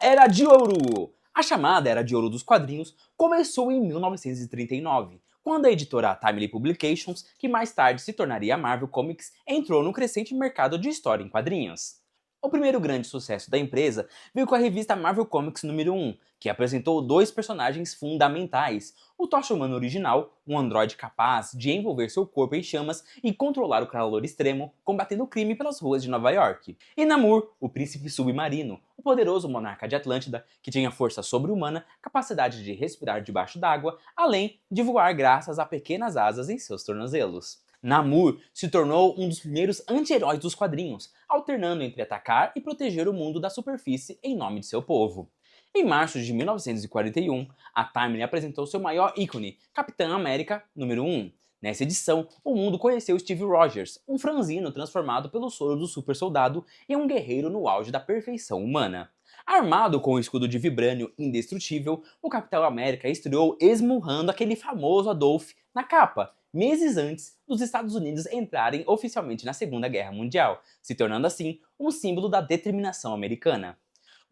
Era de Ouro! A chamada Era de Ouro dos quadrinhos começou em 1939, quando a editora Timely Publications, que mais tarde se tornaria a Marvel Comics, entrou no crescente mercado de história em quadrinhos. O primeiro grande sucesso da empresa veio com a revista Marvel Comics número 1, que apresentou dois personagens fundamentais: o Tocha Humano original, um androide capaz de envolver seu corpo em chamas e controlar o calor extremo, combatendo o crime pelas ruas de Nova York. E Namor, o príncipe submarino, o poderoso monarca de Atlântida, que tinha força sobre-humana, capacidade de respirar debaixo d'água, além de voar graças a pequenas asas em seus tornozelos. Namor se tornou um dos primeiros anti-heróis dos quadrinhos, alternando entre atacar e proteger o mundo da superfície em nome de seu povo. Em março de 1941, a Timely apresentou seu maior ícone, Capitã América número 1. Nessa edição, o mundo conheceu Steve Rogers, um franzino transformado pelo soro do super soldado em um guerreiro no auge da perfeição humana. Armado com o escudo de vibrânio indestrutível, o Capitão América estreou esmurrando aquele famoso Adolf na capa, meses antes dos Estados Unidos entrarem oficialmente na Segunda Guerra Mundial, se tornando assim um símbolo da determinação americana.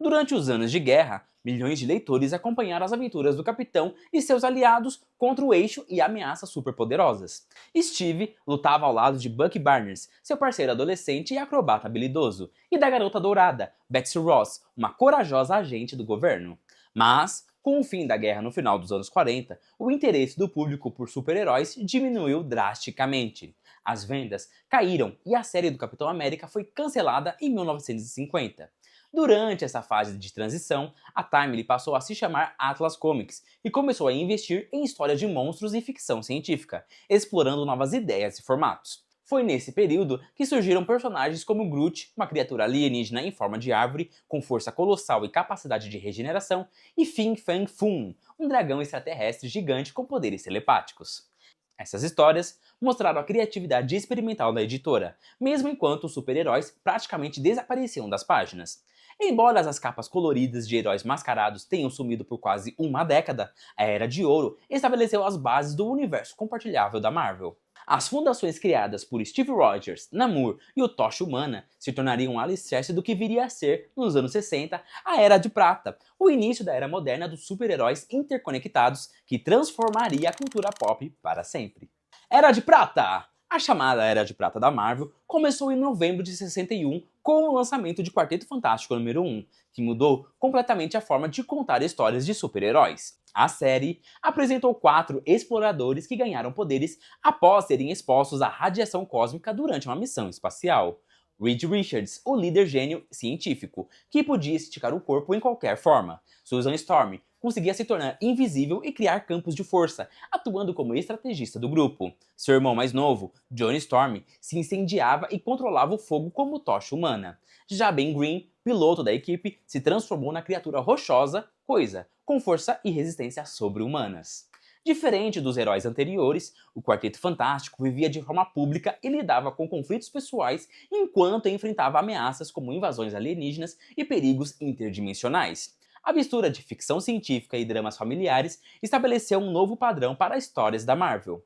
Durante os anos de guerra, milhões de leitores acompanharam as aventuras do Capitão e seus aliados contra o Eixo e ameaças superpoderosas. Steve lutava ao lado de Bucky Barnes, seu parceiro adolescente e acrobata habilidoso, e da Garota Dourada, Betsy Ross, uma corajosa agente do governo. Mas, com o fim da guerra no final dos anos 40, o interesse do público por super-heróis diminuiu drasticamente. As vendas caíram e a série do Capitão América foi cancelada em 1950. Durante essa fase de transição, a Timely passou a se chamar Atlas Comics e começou a investir em histórias de monstros e ficção científica, explorando novas ideias e formatos. Foi nesse período que surgiram personagens como Groot, uma criatura alienígena em forma de árvore, com força colossal e capacidade de regeneração, e Fin Fang Foom, um dragão extraterrestre gigante com poderes telepáticos. Essas histórias mostraram a criatividade experimental da editora, mesmo enquanto os super-heróis praticamente desapareciam das páginas. Embora as capas coloridas de heróis mascarados tenham sumido por quase uma década, a Era de Ouro estabeleceu as bases do universo compartilhável da Marvel. As fundações criadas por Steve Rogers, Namor e o Tocha Humana se tornariam um alicerce do que viria a ser, nos anos 60, a Era de Prata, o início da era moderna dos super-heróis interconectados que transformaria a cultura pop para sempre. Era de Prata! A chamada Era de Prata da Marvel começou em novembro de 61 com o lançamento de Quarteto Fantástico número 1, que mudou completamente a forma de contar histórias de super-heróis. A série apresentou 4 exploradores que ganharam poderes após serem expostos à radiação cósmica durante uma missão espacial. Reed Richards, o líder gênio científico, que podia esticar o corpo em qualquer forma. Susan Storm conseguia se tornar invisível e criar campos de força, atuando como estrategista do grupo. Seu irmão mais novo, Johnny Storm, se incendiava e controlava o fogo como tocha humana. Já Ben Green, piloto da equipe, se transformou na criatura rochosa, Coisa, com força e resistência sobre-humanas. Diferente dos heróis anteriores, o Quarteto Fantástico vivia de forma pública e lidava com conflitos pessoais enquanto enfrentava ameaças como invasões alienígenas e perigos interdimensionais. A mistura de ficção científica e dramas familiares estabeleceu um novo padrão para histórias da Marvel.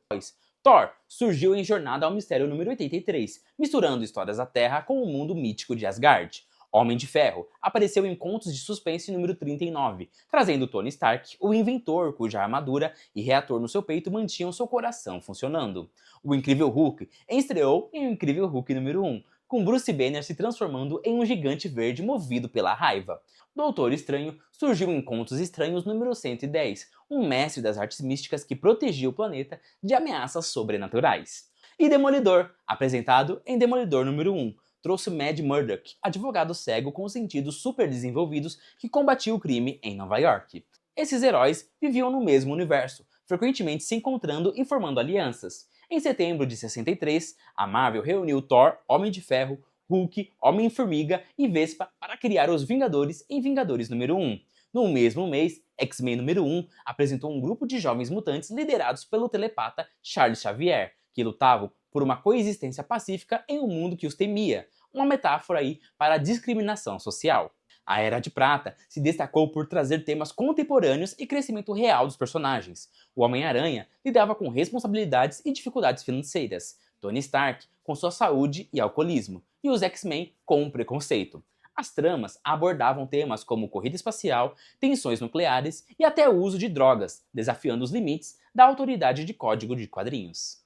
Thor surgiu em Jornada ao Mistério número 83, misturando histórias da Terra com o mundo mítico de Asgard. Homem de Ferro apareceu em Contos de Suspense número 39, trazendo Tony Stark, o inventor cuja armadura e reator no seu peito mantinham seu coração funcionando. O Incrível Hulk estreou em O Incrível Hulk número 1, com Bruce Banner se transformando em um gigante verde movido pela raiva. Doutor Estranho surgiu em Contos Estranhos número 110, um mestre das artes místicas que protegia o planeta de ameaças sobrenaturais. E Demolidor, apresentado em Demolidor número 1, trouxe Mad Murdock, advogado cego com sentidos super desenvolvidos que combatia o crime em Nova York. Esses heróis viviam no mesmo universo, frequentemente se encontrando e formando alianças. Em setembro de 63, a Marvel reuniu Thor, Homem de Ferro, Hulk, Homem-Formiga e Vespa para criar os Vingadores em Vingadores número 1. No mesmo mês, X-Men número 1 apresentou um grupo de jovens mutantes liderados pelo telepata Charles Xavier, que lutavam por uma coexistência pacífica em um mundo que os temia, uma metáfora aí para a discriminação social. A Era de Prata se destacou por trazer temas contemporâneos e crescimento real dos personagens. O Homem-Aranha lidava com responsabilidades e dificuldades financeiras, Tony Stark com sua saúde e alcoolismo, e os X-Men com o preconceito. As tramas abordavam temas como corrida espacial, tensões nucleares e até o uso de drogas, desafiando os limites da autoridade de código de quadrinhos.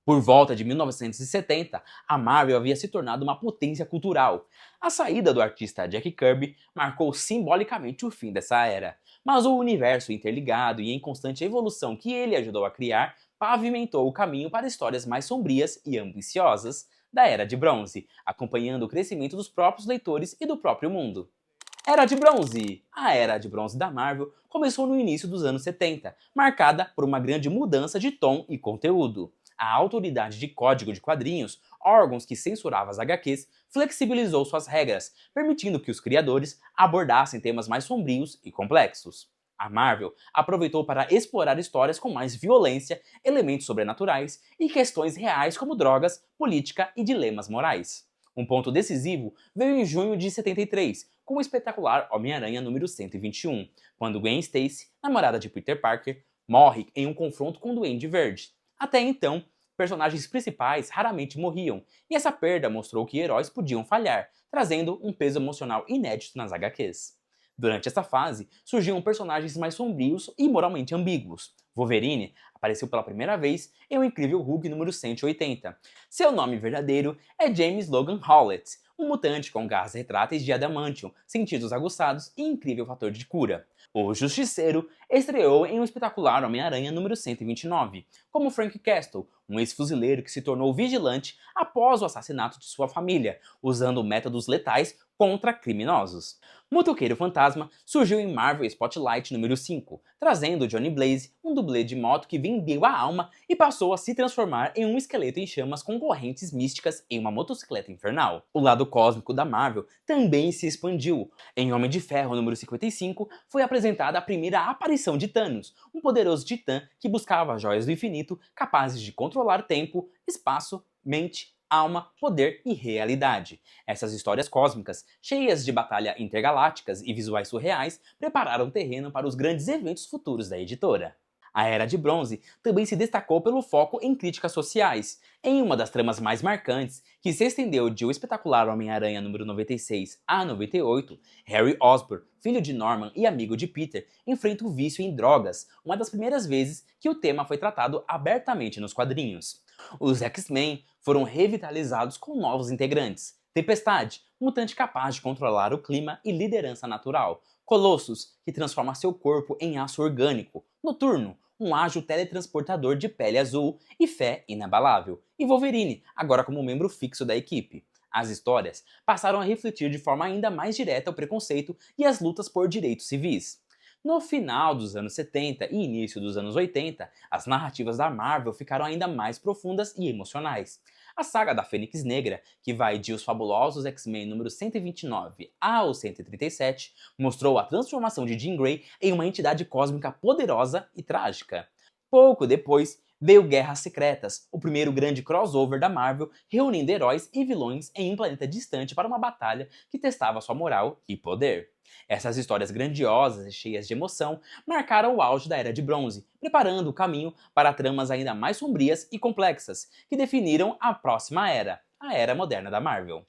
Por volta de 1970, a Marvel havia se tornado uma potência cultural. A saída do artista Jack Kirby marcou simbolicamente o fim dessa era, mas o universo interligado e em constante evolução que ele ajudou a criar pavimentou o caminho para histórias mais sombrias e ambiciosas da Era de Bronze, acompanhando o crescimento dos próprios leitores e do próprio mundo. Era de Bronze! A Era de Bronze da Marvel começou no início dos anos 70, marcada por uma grande mudança de tom e conteúdo. A autoridade de código de quadrinhos, órgãos que censurava as HQs, flexibilizou suas regras, permitindo que os criadores abordassem temas mais sombrios e complexos. A Marvel aproveitou para explorar histórias com mais violência, elementos sobrenaturais e questões reais como drogas, política e dilemas morais. Um ponto decisivo veio em junho de 73, com o espetacular Homem-Aranha número 121, quando Gwen Stacy, namorada de Peter Parker, morre em um confronto com o Duende Verde. Até então, personagens principais raramente morriam, e essa perda mostrou que heróis podiam falhar, trazendo um peso emocional inédito nas HQs. Durante essa fase, surgiam personagens mais sombrios e moralmente ambíguos. Wolverine apareceu pela primeira vez em O Incrível Hulk número 180. Seu nome verdadeiro é James Logan Howlett, um mutante com garras retráteis de adamantium, sentidos aguçados e incrível fator de cura. O Justiceiro estreou em um espetacular Homem-Aranha número 129, como Frank Castle, um ex-fuzileiro que se tornou vigilante após o assassinato de sua família, usando métodos letais contra criminosos. Motoqueiro Fantasma surgiu em Marvel Spotlight número 5, trazendo Johnny Blaze, um dublê de moto que vendeu a alma e passou a se transformar em um esqueleto em chamas com correntes místicas em uma motocicleta infernal. O lado cósmico da Marvel também se expandiu. Em Homem de Ferro número 55 foi apresentada a primeira aparição de Thanos, um poderoso titã que buscava joias do infinito capazes de controlar tempo, espaço, mente, alma, poder e realidade. Essas histórias cósmicas, cheias de batalha intergalácticas e visuais surreais, prepararam o terreno para os grandes eventos futuros da editora. A Era de Bronze também se destacou pelo foco em críticas sociais. Em uma das tramas mais marcantes, que se estendeu de O Espetacular Homem-Aranha número 96 a 98, Harry Osborn, filho de Norman e amigo de Peter, enfrenta o vício em drogas, uma das primeiras vezes que o tema foi tratado abertamente nos quadrinhos. Os X-Men foram revitalizados com novos integrantes. Tempestade, mutante capaz de controlar o clima e liderança natural. Colossus, que transforma seu corpo em aço orgânico. Noturno, um ágil teletransportador de pele azul e fé inabalável. E Wolverine, agora como membro fixo da equipe. As histórias passaram a refletir de forma ainda mais direta o preconceito e as lutas por direitos civis. No final dos anos 70 e início dos anos 80, as narrativas da Marvel ficaram ainda mais profundas e emocionais. A saga da Fênix Negra, que vai de Os Fabulosos X-Men número 129 ao 137, mostrou a transformação de Jean Grey em uma entidade cósmica poderosa e trágica. Pouco depois, veio Guerras Secretas, o primeiro grande crossover da Marvel, reunindo heróis e vilões em um planeta distante para uma batalha que testava sua moral e poder. Essas histórias grandiosas e cheias de emoção marcaram o auge da Era de Bronze, preparando o caminho para tramas ainda mais sombrias e complexas, que definiram a próxima era, a Era Moderna da Marvel.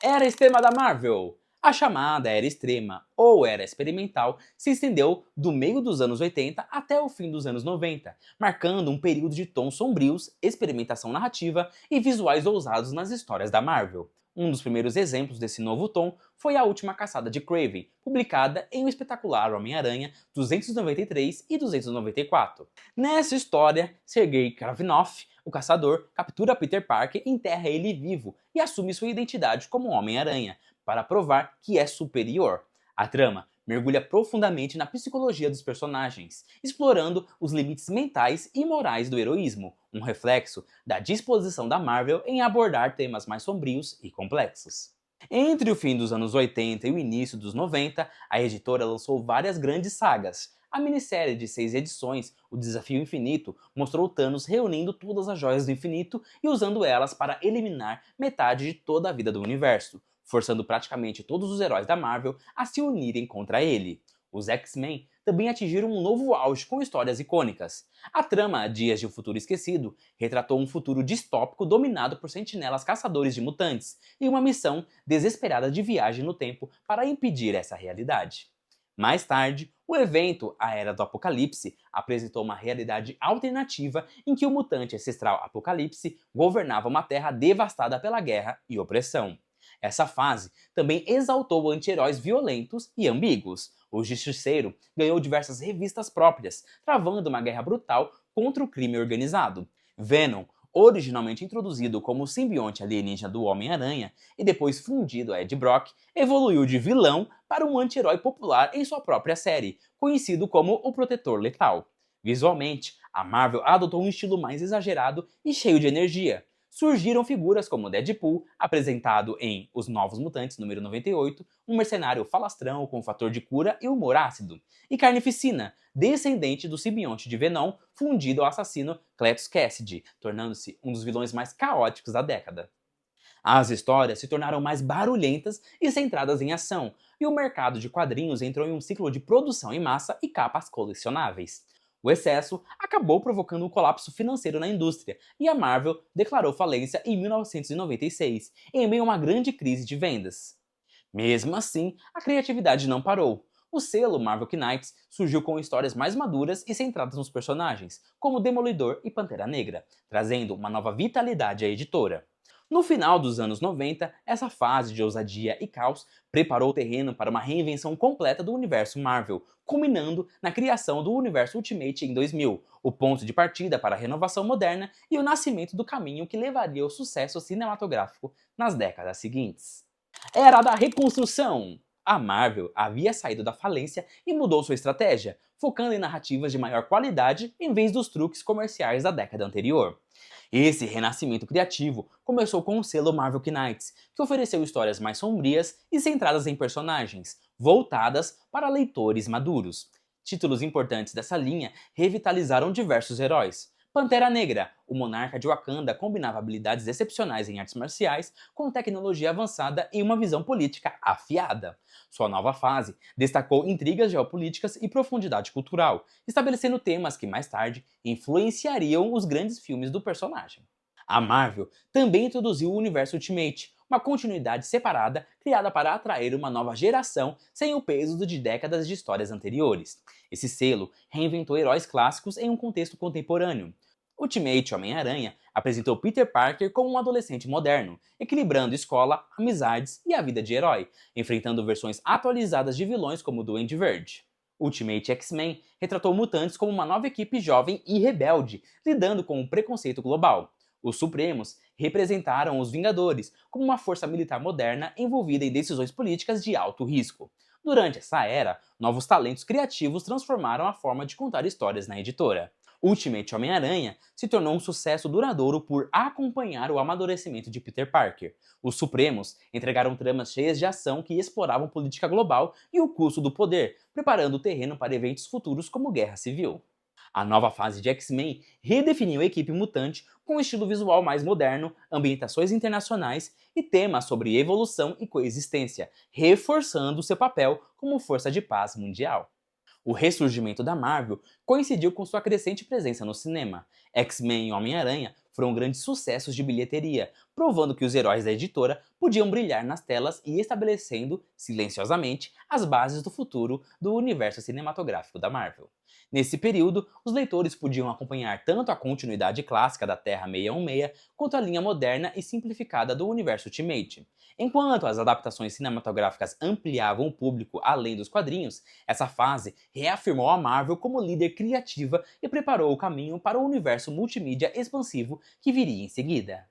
Era Extrema da Marvel! A chamada Era Extrema, ou Era Experimental, se estendeu do meio dos anos 80 até o fim dos anos 90, marcando um período de tons sombrios, experimentação narrativa e visuais ousados nas histórias da Marvel. Um dos primeiros exemplos desse novo tom foi A Última Caçada de Kraven, publicada em O Espetacular Homem-Aranha 293 e 294. Nessa história, Sergei Kravinoff, o caçador, captura Peter Parker e enterra ele vivo e assume sua identidade como Homem-Aranha, para provar que é superior. A trama mergulha profundamente na psicologia dos personagens, explorando os limites mentais e morais do heroísmo, um reflexo da disposição da Marvel em abordar temas mais sombrios e complexos. Entre o fim dos anos 80 e o início dos 90, a editora lançou várias grandes sagas. A minissérie de 6 edições, O Desafio Infinito, mostrou Thanos reunindo todas as joias do infinito e usando elas para eliminar metade de toda a vida do universo, forçando praticamente todos os heróis da Marvel a se unirem contra ele. Os X-Men também atingiram um novo auge com histórias icônicas. A trama Dias de um Futuro Esquecido retratou um futuro distópico dominado por sentinelas caçadores de mutantes e uma missão desesperada de viagem no tempo para impedir essa realidade. Mais tarde, o evento A Era do Apocalipse apresentou uma realidade alternativa em que o mutante ancestral Apocalipse governava uma terra devastada pela guerra e opressão. Essa fase também exaltou anti-heróis violentos e ambíguos. O Justiceiro ganhou diversas revistas próprias, travando uma guerra brutal contra o crime organizado. Venom, originalmente introduzido como o simbionte alienígena do Homem-Aranha e depois fundido a Ed Brock, evoluiu de vilão para um anti-herói popular em sua própria série, conhecido como o Protetor Letal. Visualmente, a Marvel adotou um estilo mais exagerado e cheio de energia. Surgiram figuras como Deadpool, apresentado em Os Novos Mutantes número 98, um mercenário falastrão com fator de cura e humor ácido, e Carnificina, descendente do simbionte de Venom, fundido ao assassino Cletus Cassidy, tornando-se um dos vilões mais caóticos da década. As histórias se tornaram mais barulhentas e centradas em ação, e o mercado de quadrinhos entrou em um ciclo de produção em massa e capas colecionáveis. O excesso acabou provocando um colapso financeiro na indústria, e a Marvel declarou falência em 1996, em meio a uma grande crise de vendas. Mesmo assim, a criatividade não parou. O selo Marvel Knights surgiu com histórias mais maduras e centradas nos personagens, como Demolidor e Pantera Negra, trazendo uma nova vitalidade à editora. No final dos anos 90, essa fase de ousadia e caos preparou o terreno para uma reinvenção completa do universo Marvel, culminando na criação do universo Ultimate em 2000, o ponto de partida para a renovação moderna e o nascimento do caminho que levaria ao sucesso cinematográfico nas décadas seguintes. Era da reconstrução! A Marvel havia saído da falência e mudou sua estratégia, focando em narrativas de maior qualidade em vez dos truques comerciais da década anterior. Esse renascimento criativo começou com o selo Marvel Knights, que ofereceu histórias mais sombrias e centradas em personagens, voltadas para leitores maduros. Títulos importantes dessa linha revitalizaram diversos heróis. Pantera Negra, o monarca de Wakanda, combinava habilidades excepcionais em artes marciais com tecnologia avançada e uma visão política afiada. Sua nova fase destacou intrigas geopolíticas e profundidade cultural, estabelecendo temas que mais tarde influenciariam os grandes filmes do personagem. A Marvel também introduziu o universo Ultimate, uma continuidade separada criada para atrair uma nova geração sem o peso de décadas de histórias anteriores. Esse selo reinventou heróis clássicos em um contexto contemporâneo. Ultimate Homem-Aranha apresentou Peter Parker como um adolescente moderno, equilibrando escola, amizades e a vida de herói, enfrentando versões atualizadas de vilões como o Duende Verde. Ultimate X-Men retratou mutantes como uma nova equipe jovem e rebelde, lidando com o preconceito global. Os Supremos representaram os Vingadores como uma força militar moderna envolvida em decisões políticas de alto risco. Durante essa era, novos talentos criativos transformaram a forma de contar histórias na editora. Ultimate Homem-Aranha se tornou um sucesso duradouro por acompanhar o amadurecimento de Peter Parker. Os Supremos entregaram tramas cheias de ação que exploravam política global e o custo do poder, preparando o terreno para eventos futuros como Guerra Civil. A nova fase de X-Men redefiniu a equipe mutante com um estilo visual mais moderno, ambientações internacionais e temas sobre evolução e coexistência, reforçando seu papel como força de paz mundial. O ressurgimento da Marvel coincidiu com sua crescente presença no cinema. X-Men e Homem-Aranha foram grandes sucessos de bilheteria, provando que os heróis da editora podiam brilhar nas telas e estabelecendo, silenciosamente, as bases do futuro do universo cinematográfico da Marvel. Nesse período, os leitores podiam acompanhar tanto a continuidade clássica da Terra 616 quanto a linha moderna e simplificada do universo Ultimate. Enquanto as adaptações cinematográficas ampliavam o público além dos quadrinhos, essa fase reafirmou a Marvel como líder criativa e preparou o caminho para o universo multimídia expansivo que viria em seguida.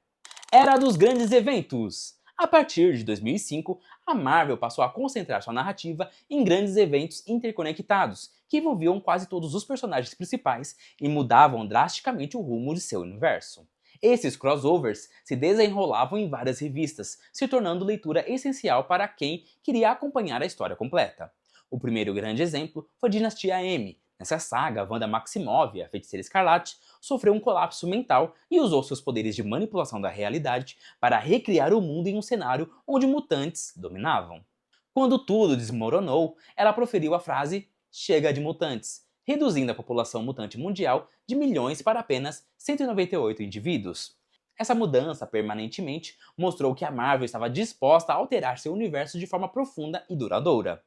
Era dos grandes eventos! A partir de 2005, a Marvel passou a concentrar sua narrativa em grandes eventos interconectados, que envolviam quase todos os personagens principais e mudavam drasticamente o rumo de seu universo. Esses crossovers se desenrolavam em várias revistas, se tornando leitura essencial para quem queria acompanhar a história completa. O primeiro grande exemplo foi Dinastia M. Nessa saga, Wanda Maximoff, a Feiticeira Escarlate, sofreu um colapso mental e usou seus poderes de manipulação da realidade para recriar o mundo em um cenário onde mutantes dominavam. Quando tudo desmoronou, ela proferiu a frase chega de mutantes, reduzindo a população mutante mundial de milhões para apenas 198 indivíduos. Essa mudança permanentemente mostrou que a Marvel estava disposta a alterar seu universo de forma profunda e duradoura.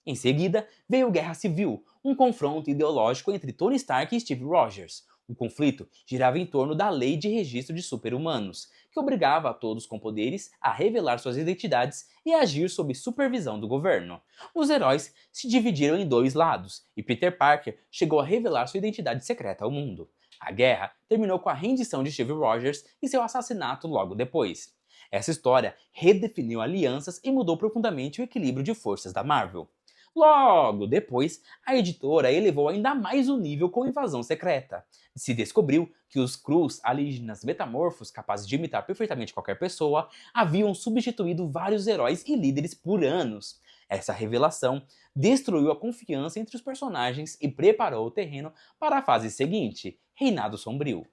Em seguida, veio Guerra Civil, um confronto ideológico entre Tony Stark e Steve Rogers. O conflito girava em torno da Lei de Registro de Super-Humanos, que obrigava a todos com poderes a revelar suas identidades e agir sob supervisão do governo. Os heróis se dividiram em dois lados, e Peter Parker chegou a revelar sua identidade secreta ao mundo. A guerra terminou com a rendição de Steve Rogers e seu assassinato logo depois. Essa história redefiniu alianças e mudou profundamente o equilíbrio de forças da Marvel. Logo depois, a editora elevou ainda mais o nível com Invasão Secreta. Se descobriu que os Skrulls, alienígenas metamorfos capazes de imitar perfeitamente qualquer pessoa, haviam substituído vários heróis e líderes por anos. Essa revelação destruiu a confiança entre os personagens e preparou o terreno para a fase seguinte, Reinado Sombrio.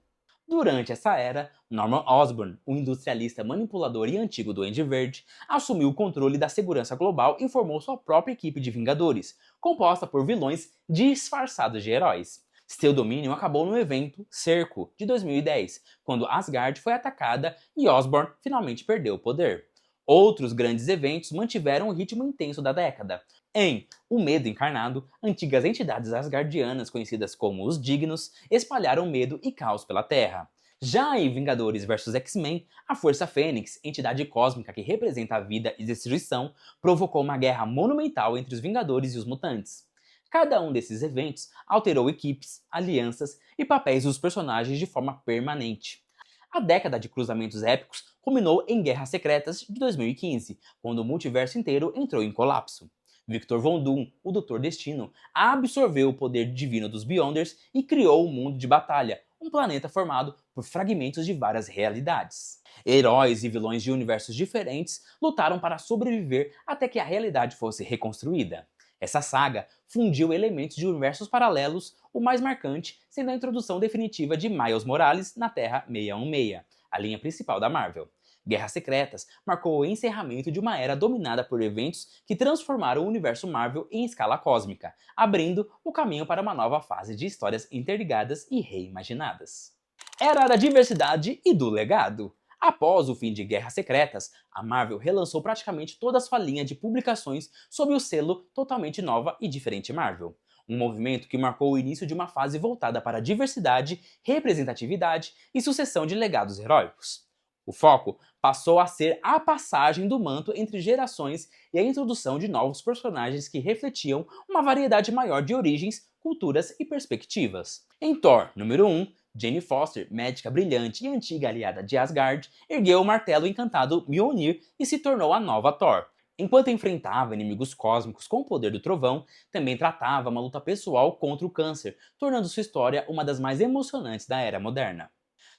Durante essa era, Norman Osborn, um industrialista manipulador e antigo Duende Verde, assumiu o controle da segurança global e formou sua própria equipe de Vingadores, composta por vilões disfarçados de heróis. Seu domínio acabou no evento Cerco, de 2010, quando Asgard foi atacada e Osborn finalmente perdeu o poder. Outros grandes eventos mantiveram o ritmo intenso da década. Em O Medo Encarnado, antigas entidades asgardianas conhecidas como os Dignos espalharam medo e caos pela Terra. Já em Vingadores vs X-Men, a Força Fênix, entidade cósmica que representa a vida e destruição, provocou uma guerra monumental entre os Vingadores e os mutantes. Cada um desses eventos alterou equipes, alianças e papéis dos personagens de forma permanente. A década de cruzamentos épicos culminou em Guerras Secretas de 2015, quando o multiverso inteiro entrou em colapso. Victor Von Doom, o Doutor Destino, absorveu o poder divino dos Beyonders e criou um mundo de batalha, um planeta formado por fragmentos de várias realidades. Heróis e vilões de universos diferentes lutaram para sobreviver até que a realidade fosse reconstruída. Essa saga fundiu elementos de universos paralelos, o mais marcante sendo a introdução definitiva de Miles Morales na Terra 616, a linha principal da Marvel. Guerras Secretas marcou o encerramento de uma era dominada por eventos que transformaram o universo Marvel em escala cósmica, abrindo o caminho para uma nova fase de histórias interligadas e reimaginadas. Era da diversidade e do legado. Após o fim de Guerras Secretas, a Marvel relançou praticamente toda a sua linha de publicações sob o selo totalmente nova e diferente Marvel. Um movimento que marcou o início de uma fase voltada para diversidade, representatividade e sucessão de legados heróicos. O foco passou a ser a passagem do manto entre gerações e a introdução de novos personagens que refletiam uma variedade maior de origens, culturas e perspectivas. Em Thor número 1, Jane Foster, médica brilhante e antiga aliada de Asgard, ergueu o martelo encantado Mjolnir e se tornou a nova Thor. Enquanto enfrentava inimigos cósmicos com o poder do trovão, também tratava uma luta pessoal contra o câncer, tornando sua história uma das mais emocionantes da era moderna.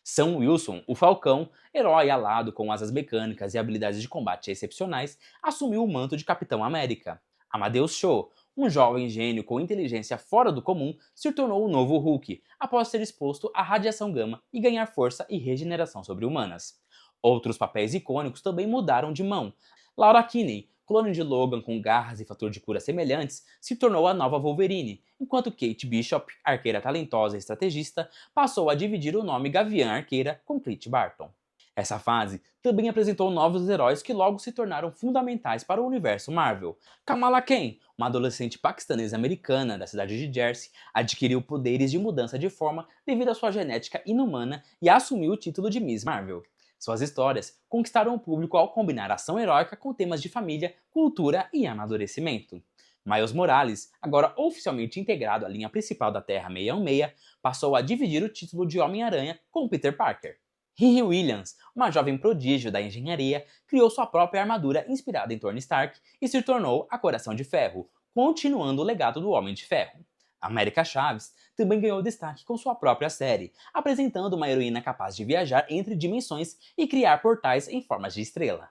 Sam Wilson, o Falcão, herói alado com asas mecânicas e habilidades de combate excepcionais, assumiu o manto de Capitão América. Amadeus Cho, um jovem gênio com inteligência fora do comum, se tornou o novo Hulk, após ser exposto à radiação gama e ganhar força e regeneração sobre-humanas. Outros papéis icônicos também mudaram de mão. Laura Kinney, clone de Logan com garras e fator de cura semelhantes, se tornou a nova Wolverine, enquanto Kate Bishop, arqueira talentosa e estrategista, passou a dividir o nome Gavião Arqueira com Clint Barton. Essa fase também apresentou novos heróis que logo se tornaram fundamentais para o universo Marvel. Kamala Khan, uma adolescente paquistanesa-americana da cidade de Jersey, adquiriu poderes de mudança de forma devido à sua genética inumana e assumiu o título de Miss Marvel. Suas histórias conquistaram o público ao combinar ação heróica com temas de família, cultura e amadurecimento. Miles Morales, agora oficialmente integrado à linha principal da Terra 616, passou a dividir o título de Homem-Aranha com Peter Parker. Riri Williams, uma jovem prodígio da engenharia, criou sua própria armadura inspirada em Tony Stark e se tornou a Coração de Ferro, continuando o legado do Homem de Ferro. América Chaves também ganhou destaque com sua própria série, apresentando uma heroína capaz de viajar entre dimensões e criar portais em formas de estrela.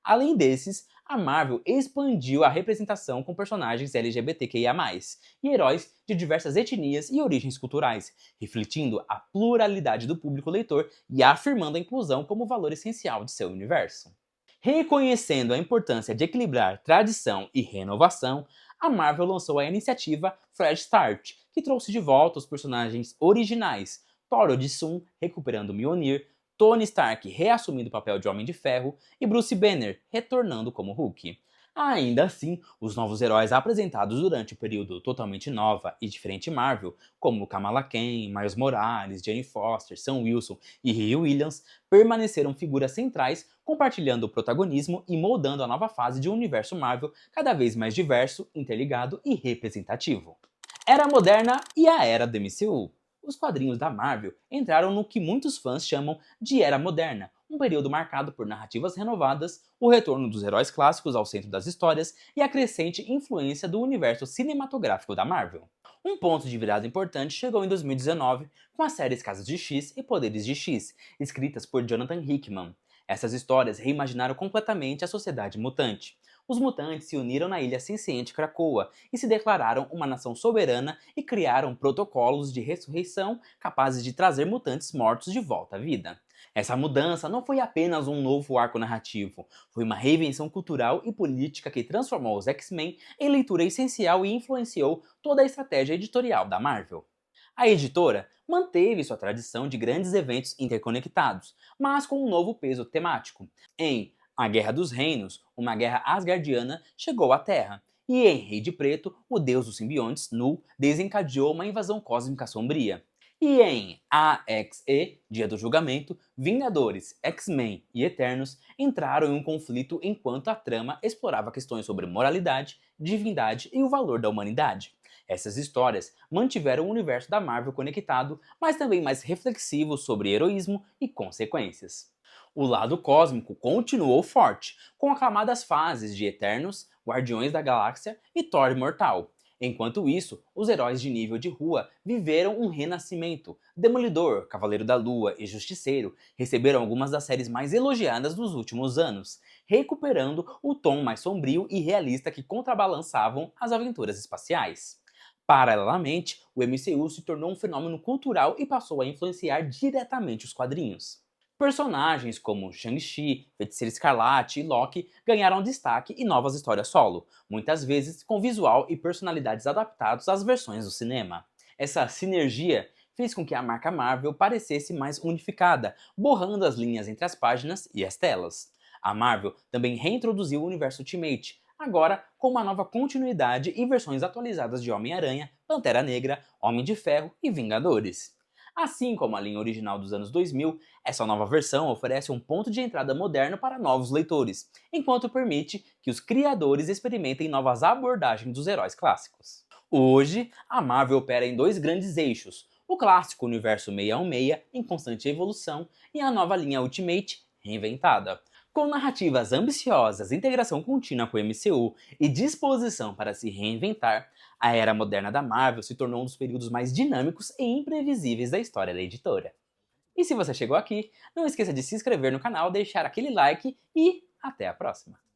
Além desses, a Marvel expandiu a representação com personagens LGBTQIA+, e heróis de diversas etnias e origens culturais, refletindo a pluralidade do público leitor e afirmando a inclusão como valor essencial de seu universo. Reconhecendo a importância de equilibrar tradição e renovação, a Marvel lançou a iniciativa Fresh Start, que trouxe de volta os personagens originais, Thor Odissun recuperando Mjolnir, Tony Stark reassumindo o papel de Homem de Ferro e Bruce Banner retornando como Hulk. Ainda assim, os novos heróis apresentados durante o período totalmente nova e diferente Marvel, como Kamala Khan, Miles Morales, Jane Foster, Sam Wilson e Riri Williams, permaneceram figuras centrais, compartilhando o protagonismo e moldando a nova fase de um universo Marvel cada vez mais diverso, interligado e representativo. Era moderna e a era do MCU. Os quadrinhos da Marvel entraram no que muitos fãs chamam de Era Moderna, um período marcado por narrativas renovadas, o retorno dos heróis clássicos ao centro das histórias e a crescente influência do universo cinematográfico da Marvel. Um ponto de virada importante chegou em 2019 com as séries Casas de X e Poderes de X, escritas por Jonathan Hickman. Essas histórias reimaginaram completamente a sociedade mutante. Os mutantes se uniram na ilha senciente Krakoa e se declararam uma nação soberana e criaram protocolos de ressurreição capazes de trazer mutantes mortos de volta à vida. Essa mudança não foi apenas um novo arco narrativo, foi uma reinvenção cultural e política que transformou os X-Men em leitura essencial e influenciou toda a estratégia editorial da Marvel. A editora manteve sua tradição de grandes eventos interconectados, mas com um novo peso temático. Em A Guerra dos Reinos, uma guerra asgardiana chegou à Terra, e em Rei de Preto, o deus dos simbiontes, Nu, desencadeou uma invasão cósmica sombria. E em AXE, Dia do Julgamento, Vingadores, X-Men e Eternos entraram em um conflito enquanto a trama explorava questões sobre moralidade, divindade e o valor da humanidade. Essas histórias mantiveram o universo da Marvel conectado, mas também mais reflexivo sobre heroísmo e consequências. O lado cósmico continuou forte, com aclamadas fases de Eternos, Guardiões da Galáxia e Thor Imortal. Enquanto isso, os heróis de nível de rua viveram um renascimento. Demolidor, Cavaleiro da Lua e Justiceiro receberam algumas das séries mais elogiadas dos últimos anos, recuperando o tom mais sombrio e realista que contrabalançavam as aventuras espaciais. Paralelamente, o MCU se tornou um fenômeno cultural e passou a influenciar diretamente os quadrinhos. Personagens como Shang-Chi, Feiticeiro Escarlate e Loki ganharam destaque e novas histórias solo, muitas vezes com visual e personalidades adaptados às versões do cinema. Essa sinergia fez com que a marca Marvel parecesse mais unificada, borrando as linhas entre as páginas e as telas. A Marvel também reintroduziu o universo Ultimate, agora com uma nova continuidade e versões atualizadas de Homem-Aranha, Pantera Negra, Homem de Ferro e Vingadores. Assim como a linha original dos anos 2000, essa nova versão oferece um ponto de entrada moderno para novos leitores, enquanto permite que os criadores experimentem novas abordagens dos heróis clássicos. Hoje, a Marvel opera em dois grandes eixos, o clássico universo 616 em constante evolução e a nova linha Ultimate reinventada. Com narrativas ambiciosas, integração contínua com o MCU e disposição para se reinventar, a era moderna da Marvel se tornou um dos períodos mais dinâmicos e imprevisíveis da história da editora. E se você chegou aqui, não esqueça de se inscrever no canal, deixar aquele like e até a próxima!